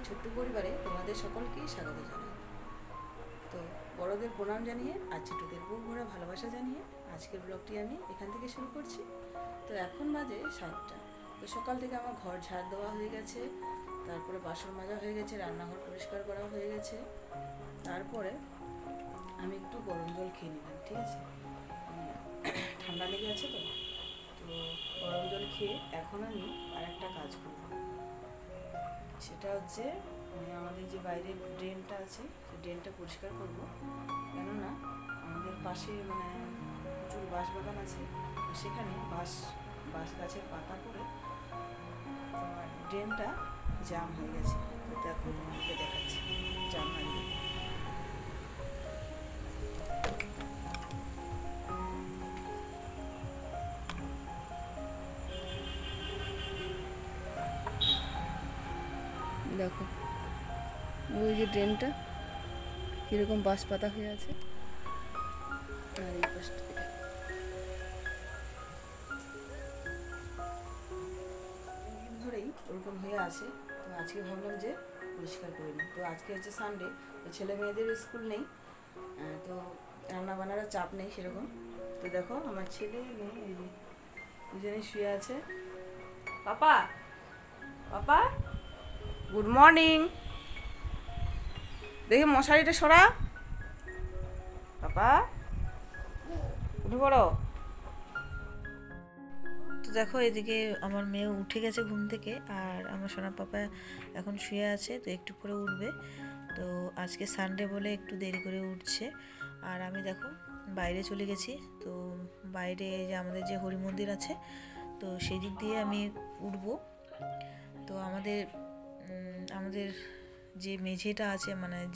এই ছোট্ট পরিবারে তোমাদের সকলকেই স্বাগত জানাই। তো বড়দের প্রণাম জানিয়ে আর ছোটদের বুক ভরা ভালোবাসা জানিয়ে আজকের ব্লগটি আমি এখান থেকে শুরু করছি। তো এখন বাজে 7টা। তো সকাল থেকে আমার ঘর ঝাড় দেওয়া হয়ে গেছে, তারপরে বাসন মাজা হয়ে গেছে, রান্নাঘর পরিষ্কার করা হয়ে গেছে। তারপরে আমি একটু গরম জল খেয়ে নিলাম, ঠিক আছে, ঠান্ডা লেগে আছে। তো গরম জল খেয়ে এখন আমি আর একটা কাজ করব, সেটা হচ্ছে আমাদের যে বাইরের ড্রেনটা আছে সেই ড্রেনটা পরিষ্কার করব। কেননা আমাদের পাশে প্রচুর বাঁশ বাগান আছে, সেখানে বাঁশ গাছের পাতা পড়ে তোমার ড্রেনটা জাম হয়ে গেছে। তো দেখো তোমাদেরকে দেখাচ্ছি জাম হয়ে দেখো ওই যে ড্রেনটা কীরকম বাঁশ পাতা হয়ে আছে। আর এই পাশটা ধরেই ওরকম হয়ে আছে। তো আজকে ভাবলাম যে পরিষ্কার করে নিই। তো আজকে হচ্ছে সানডে, তো ছেলে মেয়েদের স্কুল নেই, তো রান্না বান্নারও চাপ নেই সেরকম। তো দেখো আমার ছেলে মেয়ে এই যে দুজনেই শুয়ে আছে। পাপা পাপা গুড মর্নিং, দেখি মশারিটা সরা। পাপা উঠে পড়ো। তো দেখো এদিকে আমার মেয়ে উঠে গেছে ঘুম থেকে, আর আমার সোনা পাপা এখন শুয়ে আছে, তো একটু পরে উঠবে। তো আজকে সানডে বলে একটু দেরি করে উঠছে। আর আমি দেখো বাইরে চলে গেছি। তো বাইরে যে আমাদের যে হরি মন্দির আছে, তো সেই দিক দিয়ে আমি উঠবো। তো আমাদের যে মেঝেটা আছে,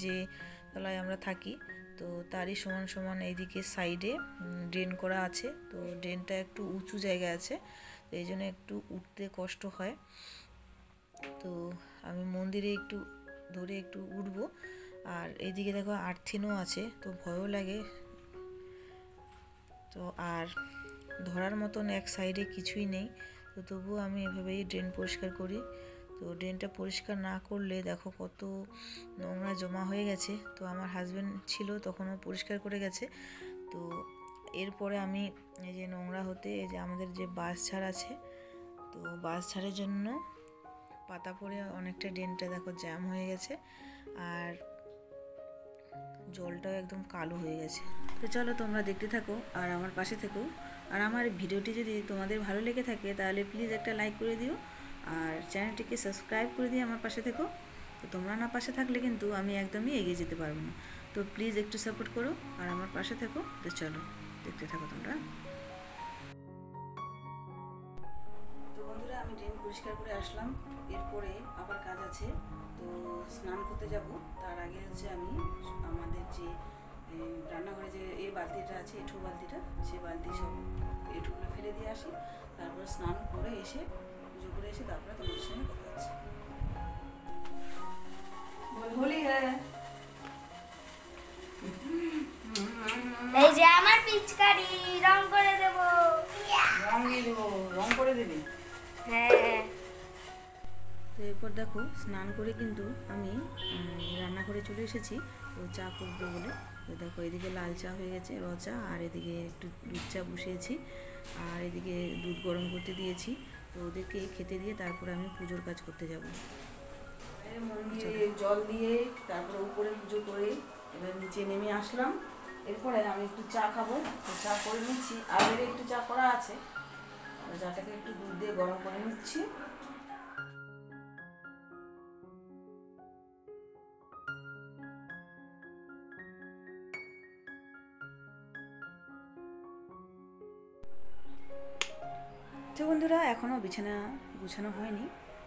যে তলায় আমরা থাকি, তো তারই সমান সমান এইদিকে সাইডে ড্রেন করা আছে। তো ড্রেনটা একটু উঁচু জায়গায় আছে, তো এই জন্য একটু উঠতে কষ্ট হয়। তো আমি মন্দিরে একটু ধরে একটু উঠবো। আর এইদিকে দেখো আর্থিনও আছে, তো ভয়ও লাগে। তো আর ধরার মতন এক সাইডে কিছুই নেই, তো তবুও আমি এভাবেই ড্রেন পরিষ্কার করি। তো ড্রেনটা পরিষ্কার না করলে দেখো কত নোংরা জমা হয়ে গেছে। তো আমার হাজব্যান্ড ছিল তখনও পরিষ্কার করে গেছে। তো এরপরে আমি এই যে নোংরা হতে এই যে আমাদের যে বাঁশ ঝাড় আছে, তো বাঁশ ঝাড়ের জন্য পাতা পড়ে অনেকটা ড্রেনটা দেখো জ্যাম হয়ে গেছে, আর জলটাও একদম কালো হয়ে গেছে। তো চলো তোমরা দেখতে থাকো আর আমার পাশে থেকো। আর আমার ভিডিওটি যদি তোমাদের ভালো লেগে থাকে তাহলে প্লিজ একটা লাইক করে দিও, আর চ্যানেলটিকে সাবস্ক্রাইব করে দিয়ে আমার পাশে থেকো। তো তোমরা না পাশে থাকলে কিন্তু আমি একদমই এগিয়ে যেতে পারবো না। তো প্লিজ একটু সাপোর্ট করো আর আমার পাশে থেকো। তো চলো দেখতে থাকো তোমরা। তো বন্ধুরা আমি ড্রেন পরিষ্কার করে আসলাম, এরপরে আবার কাজ আছে। তো স্নান করতে যাব, তার আগে হচ্ছে আমি আমাদের যে রান্নাঘরে যে এই বালতিটা আছে, এঁঠো বালতিটা, সেই বালতি সব এঁঠোগুলো ফেলে দিয়ে আসি। তারপরে স্নান করে এসে পুজো করে এসে তারপরে তোমাদের সঙ্গে কথা হচ্ছে। হোলি হ্যাঁ, এই যে আমার পিচকারি রং করে দেব। রং দিয়ে দেবো, রং করে দেবে? হ্যাঁ। তো এরপর দেখো স্নান করে কিন্তু আমি রান্নাঘরে চলে এসেছি, তো চা করবো বলে। তো দেখো এদিকে লাল চা হয়ে গেছে, র চা, আর এদিকে একটু দুধ চা বসিয়েছি, আর এদিকে দুধ গরম করতে দিয়েছি। তো ওদেরকে খেতে দিয়ে তারপরে আমি পুজোর কাজ করতে যাব। মন্দিরে জল দিয়ে তারপরে উপরে পুজো করে এবার নিচে নেমে আসলাম। এরপরে আমি একটু চা খাবো, তো চা করে নিচ্ছি। আগের একটু চা করা আছে, চাটাকে একটু দুধ দিয়ে গরম করে নিচ্ছি। তো বন্ধুরা এখনও বিছানা গুছানো হয়নি,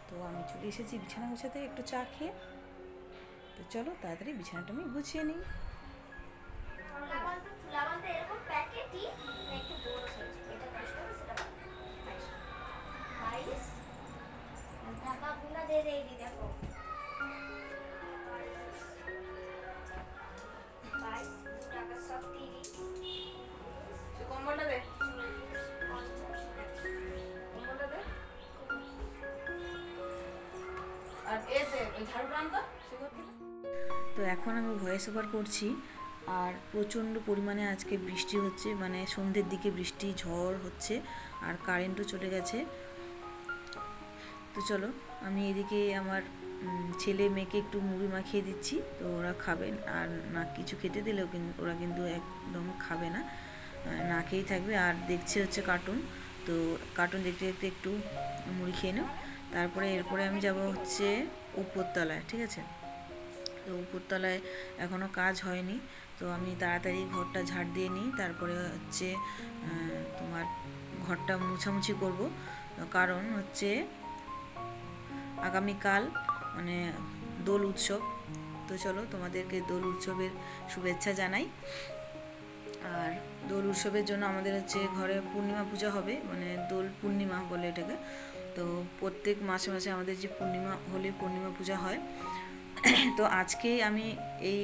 তো আমি চলে এসেছি বিছানা গুছাতে একটু চা খেয়ে। তো চলো তাড়াতাড়ি বিছানাটা আমি গুছিয়ে নিই। কম্বলটা দে। আর এতে ওই ঝাড়ু টানতো তো এখন আমি ভয়েস ওভার করছি। আর প্রচণ্ড পরিমাণে আজকে বৃষ্টি হচ্ছে, মানে সন্ধ্যের দিকে বৃষ্টি ঝড় হচ্ছে আর কারেন্টও চলে গেছে। তো চলো আমি এদিকে আমার ছেলে মেয়েকে একটু মুড়ি মাখিয়ে দিচ্ছি, তো ওরা খাবেন। আর না কিছু খেতে দিলেও কিন্তু ওরা কিন্তু একদম খাবে না, না খেয়েই থাকবে। আর দেখছে হচ্ছে কার্টুন, তো কার্টুন দেখতে দেখতে একটু মুড়ি খেয়ে নেব। তারপরে এরপরে আমি যাব হচ্ছে উপরতলায়, ঠিক আছে। তো উপরতলায় এখনও কাজ হয়নি, তো আমি তাড়াতাড়ি ঘরটা ঝাড় দিয়ে নিই। তারপরে হচ্ছে তোমার ঘরটা মুছামুছি করব, কারণ হচ্ছে আগামীকাল মানে দোল উৎসব। তো চলো তোমাদেরকে দোল উৎসবের শুভেচ্ছা জানাই। আর দোল উৎসবের জন্য আমাদের হচ্ছে ঘরে পূর্ণিমা পূজা হবে, মানে দোল পূর্ণিমা বলে এটাকে। তো প্রত্যেক মাসে মাসে আমাদের যে পূর্ণিমা হলে পূর্ণিমা পূজা হয়। তো আজকে আমি এই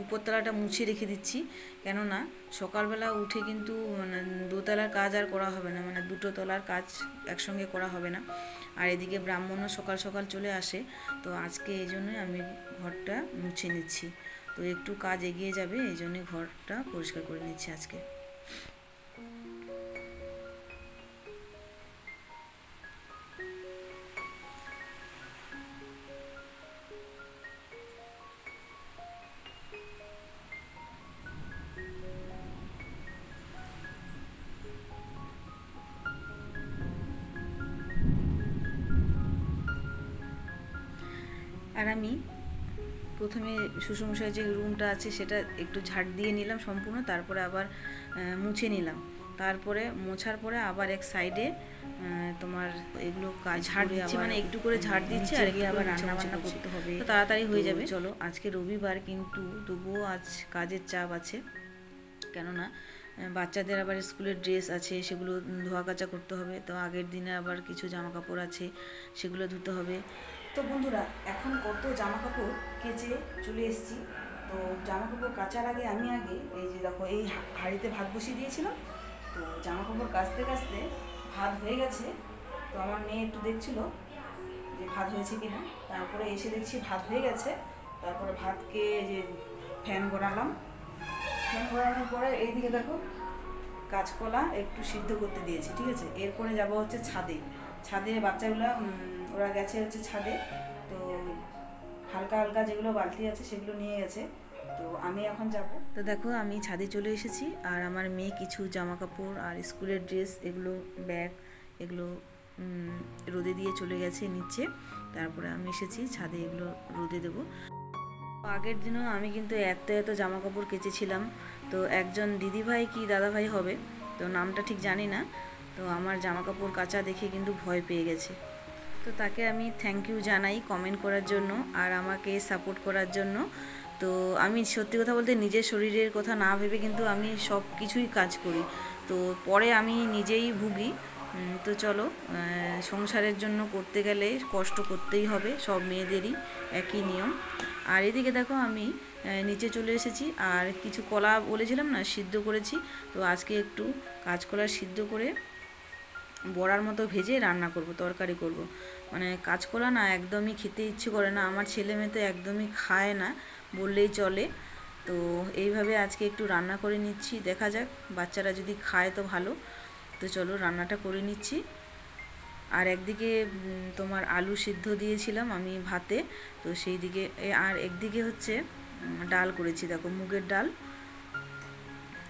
উপরতলাটা মুছে রেখে দিচ্ছি, কেননা সকালবেলা উঠে কিন্তু মানে দোতলার কাজ আর করা হবে না, মানে দুটো তলার কাজ একসঙ্গে করা হবে না। আর এদিকে ব্রাহ্মণও সকাল সকাল চলে আসে, তো আজকে এই জন্যই আমি ঘরটা মুছে নিচ্ছি। তো একটু কাজ এগিয়ে যাবে, এই জন্যই ঘরটা পরিষ্কার করে নিচ্ছি আজকে। আর আমি প্রথমে শ্বশুরমশাই যে রুমটা আছে সেটা একটু ঝাড় দিয়ে নিলাম সম্পূর্ণ, তারপরে আবার মুছে নিলাম। তারপরে মোছার পরে আবার এক সাইডে তোমার এগুলো কাজ ঝাড় দিচ্ছি, মানে একটু করে ঝাড় দিচ্ছি, আর গিয়ে আবার রান্না বান্না করতে হবে, তো তাড়াতাড়ি হয়ে যাবে। চলো আজকে রবিবার, কিন্তু তবুও আজ কাজের চাপ আছে, কেননা বাচ্চাদের আবার স্কুলের ড্রেস আছে, সেগুলো ধোয়া কাচা করতে হবে। তো আগের দিনে আবার কিছু জামা কাপড় আছে, সেগুলো ধুতে হবে। তো বন্ধুরা, এখন কত জামা কাপড় কেচে চলে এসেছি। তো জামা কাপড় কাচার আগে আমি এই যে দেখো এই হাঁড়িতে ভাত বসিয়ে দিয়েছিলাম। তো জামা কাপড় কাচতে কাচতে ভাত হয়ে গেছে। তো আমার মেয়ে একটু দেখছিল যে ভাত হয়েছে কিনা, তারপরে এসে দেখছি ভাত হয়ে গেছে। তারপরে ভাতকে যে ফ্যান গড়ালাম, ফ্যান গড়ানোর পরে এইদিকে দেখো কাঁচকলা একটু সিদ্ধ করতে দিয়েছি, ঠিক আছে। এরপরে যাব হচ্ছে ছাদে। ছাদে বাচ্চাগুলো ওরা গেছে হচ্ছে ছাদে, তো হালকা হালকা যেগুলো বালতি আছে সেগুলো নিয়ে গেছে, তো আমি এখন যাব। তো দেখো আমি ছাদে চলে এসেছি, আর আমার মেয়ে কিছু জামা কাপড় আর স্কুলের ড্রেস, এগুলো ব্যাগ, এগুলো রোদে দিয়ে চলে গেছে নিচে। তারপরে আমি এসেছি ছাদে, এগুলো রোদে দেবো। আগের দিনও আমি কিন্তু এত জামা কাপড় কেচেছিলাম। তো একজন দিদিভাই কি দাদাভাই হবে, তো নামটা ঠিক জানি না, তো আমার জামা কাপড় কাচা দেখে কিন্তু ভয় পেয়ে গেছে। তো তাকে আমি থ্যাংক ইউ জানাই কমেন্ট করার জন্য আর আমাকে সাপোর্ট করার জন্য। তো আমি সত্যি কথা বলতে নিজের শরীরের কথা না ভেবে কিন্তু আমি সব কিছুই কাজ করি, তো পরে আমি নিজেই ভুগি। তো চলো, সংসারের জন্য করতে গেলে কষ্ট করতেই হবে, সব মেয়েদেরই একই নিয়ম। আর এদিকে দেখো আমি নিচে চলে এসেছি, আর কিছু কলা বলেছিলাম না সিদ্ধ করেছি, তো আজকে একটু কাঁচকলা সিদ্ধ করে বড়ার মতো ভেজে রান্না করব, তরকারি করব। মানে কাঁচকলা না একদমই খেতে ইচ্ছে করে না, আমার ছেলে মেয়ে তো একদমই খায় না বললেই চলে। তো এইভাবে আজকে একটু রান্না করে নিচ্ছি, দেখা যাক বাচ্চারা যদি খায় তো ভালো। তো চলো রান্নাটা করে নিচ্ছি। আর একদিকে তোমার আলু সিদ্ধ দিয়েছিলাম আমি ভাতে, তো সেই দিকে, আর একদিকে হচ্ছে ডাল করেছি, দেখো মুগের ডাল।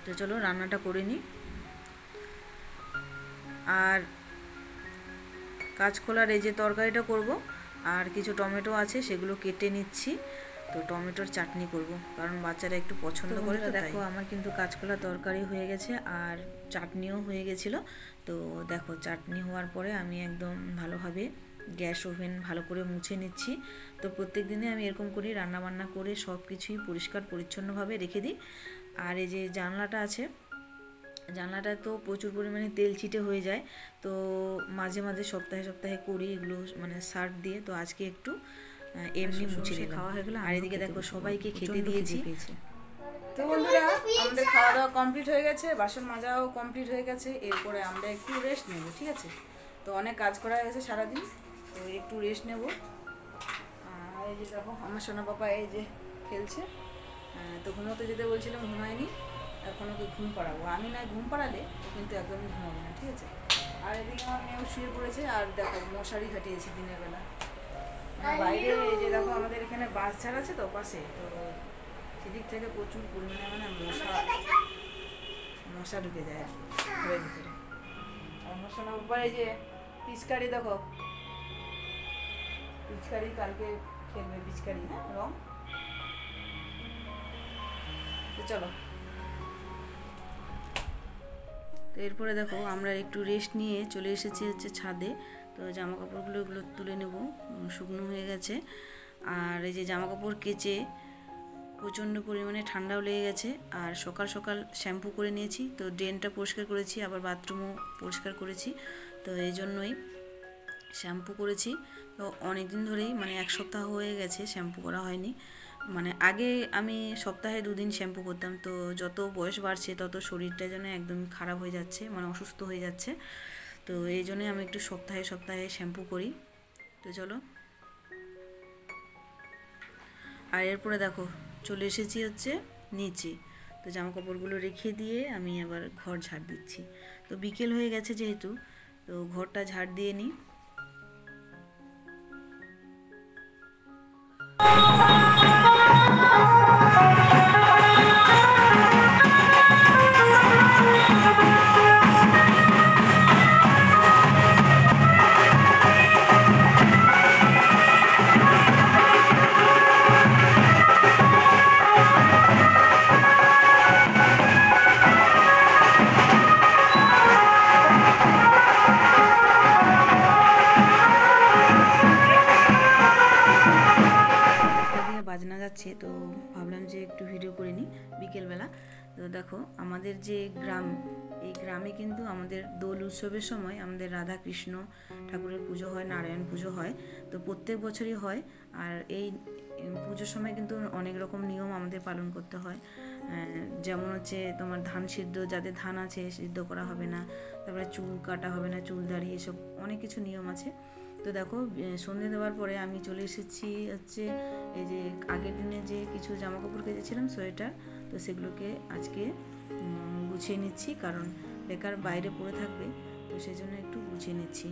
তো চলো রান্নাটা করে নিই। আর কাঁচকলার এই যে তরকারিটা করব, আর কিছু টমেটো আছে সেগুলো কেটে নিচ্ছি। তো টমেটোর চাটনি করব, কারণ বাচ্চারা একটু পছন্দ করে। তো দেখো আমার কিন্তু কাঁচকলা তরকারি হয়ে গেছে আর চাটনিও হয়ে গেছিলো। তো দেখো চাটনি হওয়ার পরে আমি একদম ভালোভাবে গ্যাস ওভেন ভালো করে মুছে নিচ্ছি। তো প্রত্যেক দিনে আমি এরকম করি, রান্নাবান্না করে সব কিছুই পরিষ্কার পরিচ্ছন্নভাবে রেখে দিই। আর এই যে জানলাটা আছে, জানলাটা তো প্রচুর পরিমাণে তেল চিটে হয়ে যায়, তো মাঝে মাঝে সপ্তাহে সপ্তাহে করি এগুলো, মানে সার্ফ দিয়ে। তো আজকে একটু এমনি মুছে নিলাম। খাওয়া হয়ে গেলো, আর এদিকে দেখো সবাইকে খেতে দিয়েছি। তো বন্ধুরা, আমাদের খাওয়া দাওয়া কমপ্লিট হয়ে গেছে, বাসন মাজাও কমপ্লিট হয়ে গেছে। এরপরে আমরা একটু রেস্ট নেব, ঠিক আছে। তো অনেক কাজ করা হয়ে গেছে সারাদিন, তো একটু রেস্ট নেব। এই যে দেখো আমার সোনা বাবা এই যে খেলছে। তো ঘুমোতে যেতে বলছিলাম, ঘুমায়নি, এখন ওকে ঘুম পাড়াবো। আমি না ঘুম পাড়ালে ও কিন্তু একদমই ঘুমাবে না, ঠিক আছে। আর এদিকে আমার মেয়েও শুয়ে পড়েছে। আর দেখো মশারি খাটিয়েছি দিনের বেলা। বাইরে এই যে দেখো আমাদের এখানে বাস ছাড় আছে তো পাশে, তো সেদিক থেকে প্রচুর পরিমাণে মানে মশা ঢুকে যায় ঘরের ভিতরে। আর আমার সোনা বাবা এই যে পিচকারি, দেখো পিচকারি কালকে খেলবে, পিচকারি না রং। তো চলো, তো এরপরে দেখো আমরা একটু রেস্ট নিয়ে চলে এসেছি হচ্ছে ছাদে। তো জামা কাপড়গুলো এগুলো তুলে নেব, শুকনো হয়ে গেছে। আর এই যে জামা কাপড় কেচে প্রচণ্ড পরিমাণে ঠান্ডাও লেগে গেছে। আর সকাল সকাল শ্যাম্পু করে নিয়েছি, তো ড্রেনটা পরিষ্কার করেছি, আবার বাথরুমও পরিষ্কার করেছি। তো এই জন্যই শ্যাম্পু করেছি। তো অনেক দিন ধরেই মানে 1 সপ্তাহ হয়ে গেছে শ্যাম্পু করা হয়নি। মানে আগে আমি সপ্তাহে 2 দিন শ্যাম্পু করতাম, তো যত বয়স বাড়ছে তত শরীরটা যেন একদম খারাপ হয়ে যাচ্ছে, মানে অসুস্থ হয়ে যাচ্ছে। তো এই জন্যই আমি একটু সপ্তাহে সপ্তাহে শ্যাম্পু করি। তো চলো, আর এরপরে দেখো চলে এসেছি হচ্ছে নিচে। তো জামা কাপড়গুলো রেখে দিয়ে আমি আবার ঘর ঝাড় দিচ্ছি। তো বিকেল হয়ে গেছে যেহেতু, তো ঘরটা ঝাড় দিয়ে নিই। বাজনা যাচ্ছে, তো ভাবলাম যে একটু ভিডিও করে নিই বিকেলবেলা। তো দেখো আমাদের যে গ্রাম, এই গ্রামে কিন্তু আমাদের দোল উৎসবের সময় আমাদের রাধা কৃষ্ণ ঠাকুরের পুজো হয়, নারায়ণ পুজো হয়। তো প্রত্যেক বছরই হয়। আর এই পুজোর সময় কিন্তু অনেক রকম নিয়ম আমাদের পালন করতে হয়। যেমন হচ্ছে তোমার ধান সিদ্ধ, যাদের ধান আছে সিদ্ধ করা হবে না, তারপরে চুল কাটা হবে না, চুল দাড়ি, এসব অনেক কিছু নিয়ম আছে। তো দেখো সন্ধে দেওয়ার পরে আমি চলে এসেছি হচ্ছে এই যে আগের দিনে যে কিছু জামা কাপড় কেচেছিলাম, সোয়েটার, তো সেগুলোকে আজকে গুছিয়ে নিচ্ছি, কারণ বেকার বাইরে পড়ে থাকবে, তো সেই জন্য একটু গুছিয়ে নিচ্ছি।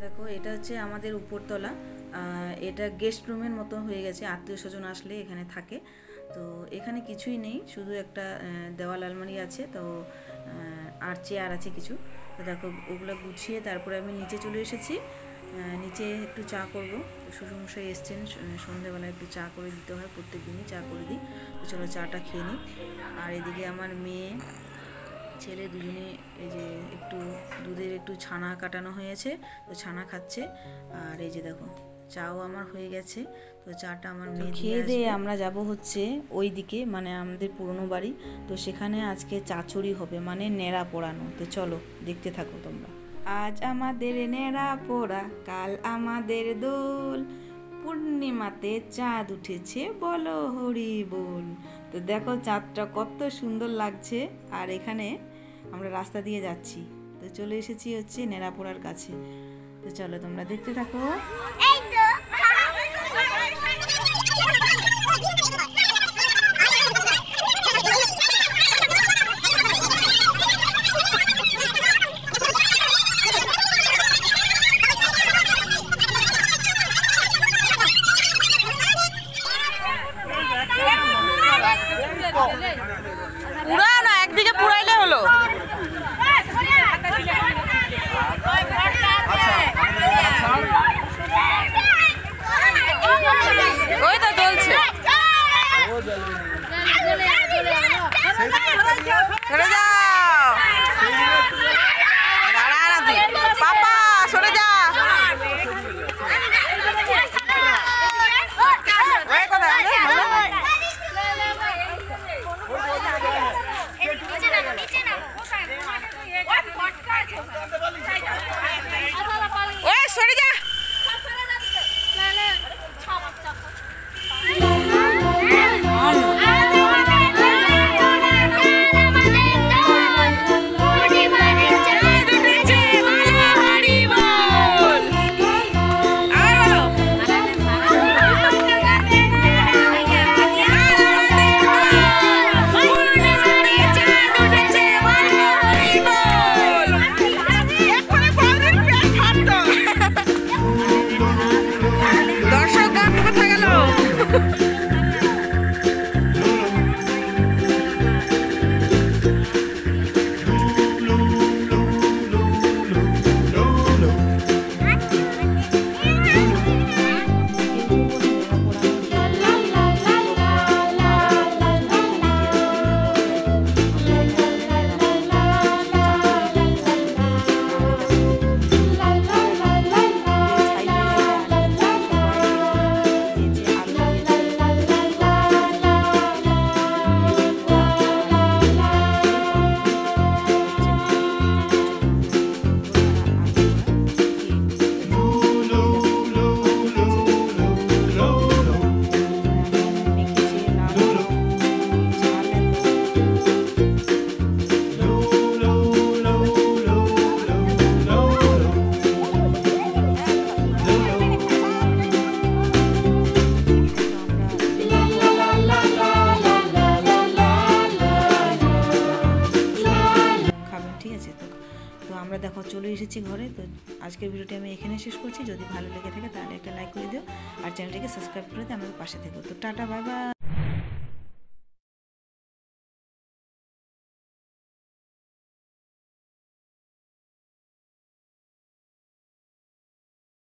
দেখো এটা হচ্ছে আমাদের উপরতলা, এটা গেস্ট রুমের মতো হয়ে গেছে, আত্মীয় স্বজন আসলে এখানে থাকে। তো এখানে কিছুই নেই, শুধু একটা দেওয়াল আলমারি আছে, তো আর চেয়ার আছে কিছু। তো দেখো ওগুলো গুছিয়ে তারপরে আমি নিচে চলে এসেছি। নিচে একটু চা করবো, শ্বশুরমশাই এসছেন, সন্ধ্যেবেলা একটু চা করে দিতে হয়, প্রত্যেক দিনই চা করে দিই। তো চলো চাটা খেয়ে নিই। আর এদিকে আমার মেয়ে ছেলে দুজনে এই যে একটু দুধের একটু ছানা কাটানো হয়েছে, তো ছানা খাচ্ছে। আর এই যে দেখো চাও আমার হয়ে গেছে, তো চাটা আমার মেয়ে খেয়ে দিয়ে আমরা যাব হচ্ছে ওই দিকে, মানে আমাদের পুরনো বাড়ি। তো সেখানে আজকে চাচুরি হবে, মানে নেড়া পোড়ানো। তো চলো দেখতে থাকো তোমরা। আজ আমাদের নেড়া পোড়া, কাল আমাদের দোল, পূর্ণিমাতে চাঁদ উঠেছে বলো হরি বল। তো দেখো চাঁদটা কত সুন্দর লাগছে। আর এখানে আমরা রাস্তা দিয়ে যাচ্ছি, তো চলে এসেছি হচ্ছে নেড়াপোড়ার কাছে। তো চলো তোমরা দেখতে থাকো। পুরাও না, একদিকে পুরাইলে হলো। ওই তো চলছে, সরে যাও, দাঁড়া না তুই, পাপা সরে যা। ওই সরে যা। চলে এসেছি ঘরে। তো আজকের ভিডিওটি আমি এখানে শেষ করছি। যদি ভালো লেগে থাকে তাহলে একটা লাইক করে দিও আর চ্যানেলটিকে সাবস্ক্রাইব করে দিয়ে আমাদের পাশে থেকো। তো টাটা, বাই বাই।